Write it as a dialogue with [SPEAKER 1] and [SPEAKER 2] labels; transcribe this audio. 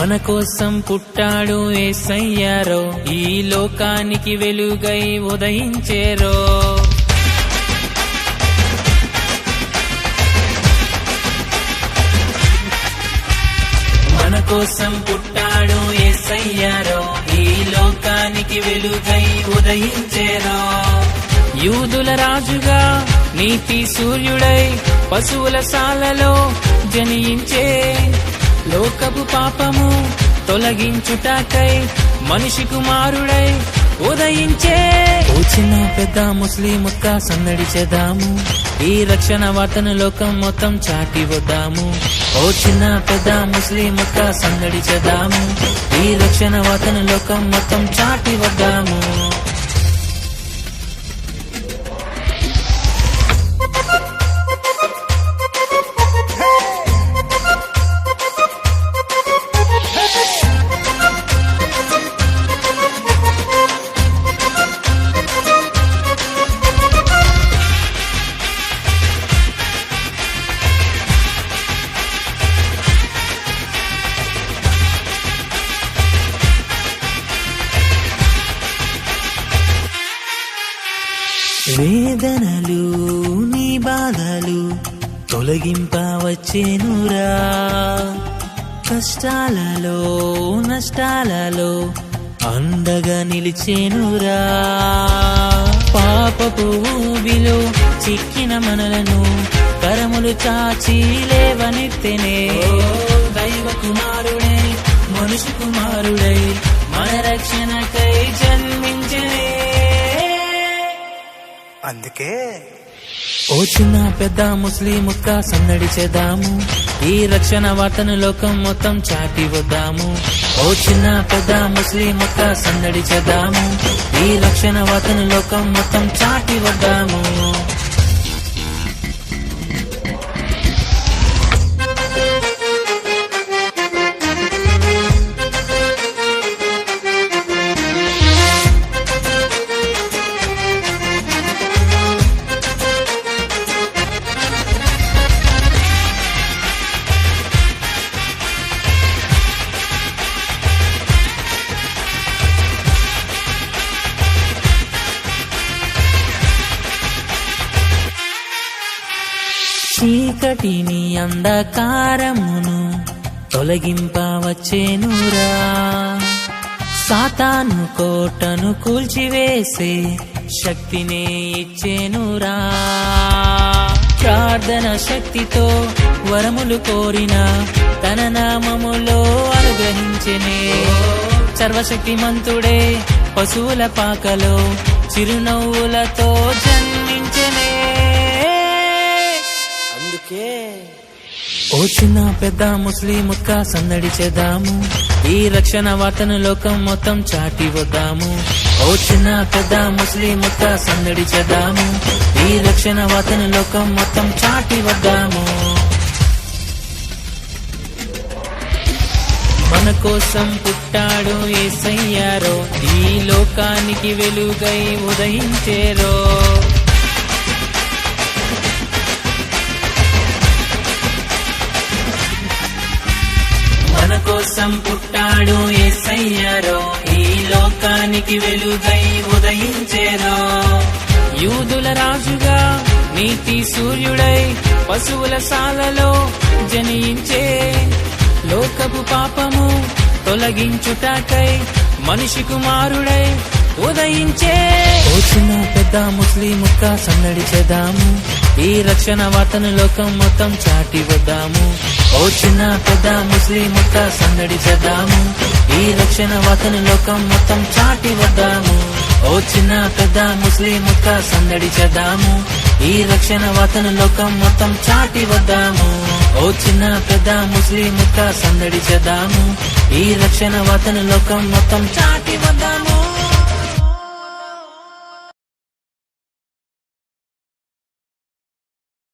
[SPEAKER 1] మన కోసం పుట్టాడు యేసయ్యారో, ఈ లోకానికి వెలుగై ఉదయించేరో. మన కోసం పుట్టాడు యేసయ్యారో, ఈ లోకానికి వెలుగై ఉదయించేరో. యూదుల రాజుగా నీతి సూర్యుడై పశువుల సాలలో జనించే, లోకపు పాపము తొలగించుటకై మనిషి కుమారుడై ఉదయించే. ఓ చిన్న పెద్ద ముస్లిముక్క సందడి చేద్దాము, ఈ రక్షణ వార్తను లోకం మొత్తం చాటి వద్దాము. ఓ చిన్న పెద్ద ముస్లిముక్క సందడి చేద్దాము, ఈ రక్షణ వార్తను లోకం మొత్తం చాటి వద్దాము. వేదనలు నీ బాధలు తొలగింపవచ్చేనురా, కష్టాలలో నష్టాలలో అండగా నిలిచేనురా. పాపపు ఊబిలో చిక్కిన మనలను కరములు చాచి లేవనెత్తెనే. దైవ కుమారుడై మనుషు కుమారుడై మన రక్షణకై జన్మించనే.
[SPEAKER 2] అందుకే
[SPEAKER 1] ఓ చిన్న పెద్ద ముస్లిముక్క సందడి చేద్దాము, ఈ రక్షణ వార్తను లోకం మొత్తం చాటి వద్దాము. ఓ చిన్న పెద్ద ముస్లిముక్క సందడి చేద్దాము, ఈ రక్షణ వార్తను లోకం మొత్తం చాటి వద్దాము. చీకటిని అంధకారమును తొలగింపవచ్చేనురా, సాతాను కోటను కూల్చివేసే శక్తినే ఇచ్చేనురా. ప్రార్థన శక్తితో వరములు కోరిన తన నామములో అనుగ్రహించెనే. సర్వశక్తిమంతుడే పశువుల పాకలో చిరునవ్వులతో జన్మించెనే. ఓ చిన్న పెద్ద ముస్లిముక్క సందడి చేద్దాము, ఈ రక్షణ వార్తను లోకం మొత్తం చాటి వద్దాము. ఓ చిన్న పెద్ద ముస్లిముక్క సందడి చేద్దాము, ఈ రక్షణ వార్తను లోకం మొత్తం చాటి వద్దాము. మన కోసం పుట్టాడు యేసయ్యారో, ఈ లోకానికి వెలుగై ఉదయించేరో. మన కోసం పుట్టాడు యేసయ్యారో, ఈ లోకానికి వెలుగై ఉదయించేరో. యూదుల రాజుగా నీతి సూర్యుడై పశువుల సాలలో జనించే, లోకపు పాపము తొలగించుటకై మనిషి కుమారుడై ఉదయించే. ఓ చిన్న పెద్ద ముస్లిముక్క సందడి చేద్దాము, ఈ రక్షణ వార్తను లోకం మొత్తం చాటి వద్దాము. ఓ చిన్న పెద్ద ముస్లిముక్క సందడి చేద్దాము, ఈ రక్షణ వార్తను లోకం మొత్తం చాటి వద్దాము. ఓ చిన్న పెద్ద ముస్లిముక్క సందడి చేద్దాము, ఈ రక్షణ వార్తను లోకం మొత్తం చాటి వద్దాము. ఓ చిన్న పెద్ద ముస్లిముక్క సందడి చేద్దాము, ఈ రక్షణ వార్తను లోకం మొత్తం చాటి వద్దాము.